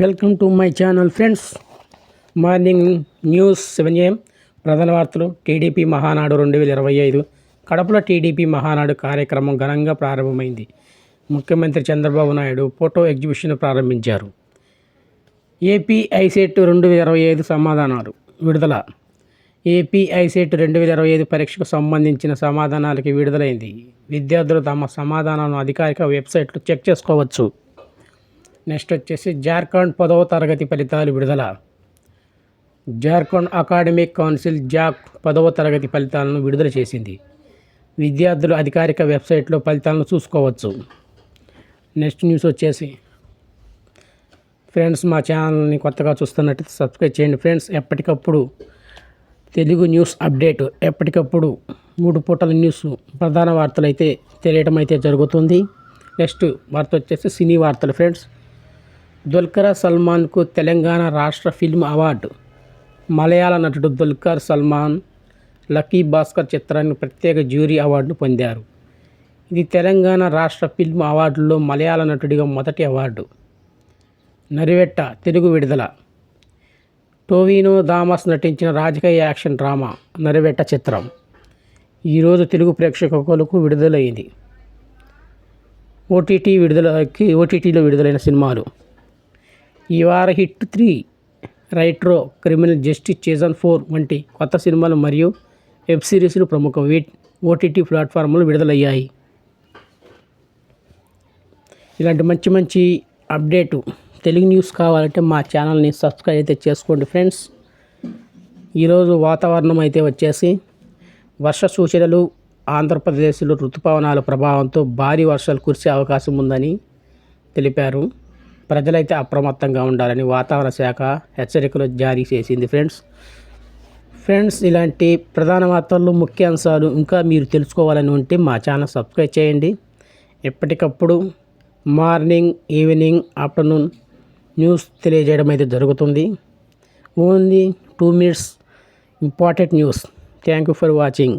Welcome to my channel friends. Morning news 7 AM ప్రధాన వార్తలు. TDP Mahanadu 2025 కడపలో టీడీపీ మహానాడు కార్యక్రమం ఘనంగా ప్రారంభమైంది. ముఖ్యమంత్రి చంద్రబాబు నాయుడు ఫోటో ఎగ్జిబిషన్ ప్రారంభించారు. ఏపీ ఐసెట్ 2025 సమాధానాలు విడుదల. ఏపీ ఐసెట్ 2025 పరీక్షకు సంబంధించిన సమాధానాలకి విడుదలైంది. విద్యార్థులు తమ సమాధానాలను అధికారిక వెబ్సైట్లో చెక్ చేసుకోవచ్చు. నెక్స్ట్ వచ్చేసి జార్ఖండ్ 10వ తరగతి ఫలితాలు విడుదల. జార్ఖండ్ అకాడమిక్ కౌన్సిల్ జాక్ 10వ తరగతి ఫలితాలను విడుదల చేసింది. విద్యార్థులు అధికారిక వెబ్సైట్లో ఫలితాలను చూసుకోవచ్చు. నెక్స్ట్ న్యూస్ వచ్చేసి ఫ్రెండ్స్, మా ఛానల్ని కొత్తగా చూస్తున్నట్టు సబ్స్క్రైబ్ చేయండి ఫ్రెండ్స్. ఎప్పటికప్పుడు తెలుగు న్యూస్ అప్డేట్, ఎప్పటికప్పుడు 3 పూటల న్యూస్ ప్రధాన వార్తలు అయితే తెలియటం అయితే జరుగుతుంది. నెక్స్ట్ వార్త వచ్చేసి సినీ వార్తలు ఫ్రెండ్స్. దుల్కర్ సల్మాన్కు తెలంగాణ రాష్ట్ర ఫిల్మ్ అవార్డు. మలయాళ నటుడు దుల్కర్ సల్మాన్ లక్కీ భాస్కర్ చిత్రానికి ప్రత్యేక జ్యూరీ అవార్డును పొందారు. ఇది తెలంగాణ రాష్ట్ర ఫిల్మ్ అవార్డుల్లో మలయాళ నటుడిగా మొదటి అవార్డు. నరివెట్ట తెలుగు విడుదల. టోవినో థామస్ నటించిన రాజకీయ యాక్షన్ డ్రామా నరివెట్ట చిత్రం ఈరోజు తెలుగు ప్రేక్షకులకు విడుదలైంది. ఓటీటీలో విడుదలైన సినిమాలు. ఈ వార hit 3, Retro, criminal justice season 4 వంటి కొత్త సినిమాలు మరియు వెబ్ సిరీస్లు ప్రముఖ ఓటీటీ ప్లాట్ఫామ్లు విడుదలయ్యాయి. ఇలాంటి మంచి మంచి అప్డేటు తెలుగు న్యూస్ కావాలంటే మా ఛానల్ని సబ్స్క్రైబ్ అయితే చేసుకోండి ఫ్రెండ్స్. ఈరోజు వాతావరణం అయితే వచ్చేసి వర్ష సూచనలు. ఆంధ్రప్రదేశ్లో ఋతుపవనాల ప్రభావంతో భారీ వర్షాలు కురిసే అవకాశం ఉందని తెలిపారు. ప్రజలైతే అప్రమత్తంగా ఉండాలని వాతావరణ శాఖ హెచ్చరికలు జారీ చేసింది ఫ్రెండ్స్. ఇలాంటి ప్రధాన వార్తల్లో ముఖ్య అంశాలు ఇంకా మీరు తెలుసుకోవాలని ఉంటే మా ఛానల్ సబ్స్క్రైబ్ చేయండి. ఎప్పటికప్పుడు మార్నింగ్, ఈవినింగ్, ఆఫ్టర్నూన్ న్యూస్ తెలియజేయడం అయితే జరుగుతుంది. Only 2 minutes important news. Thank you for watching.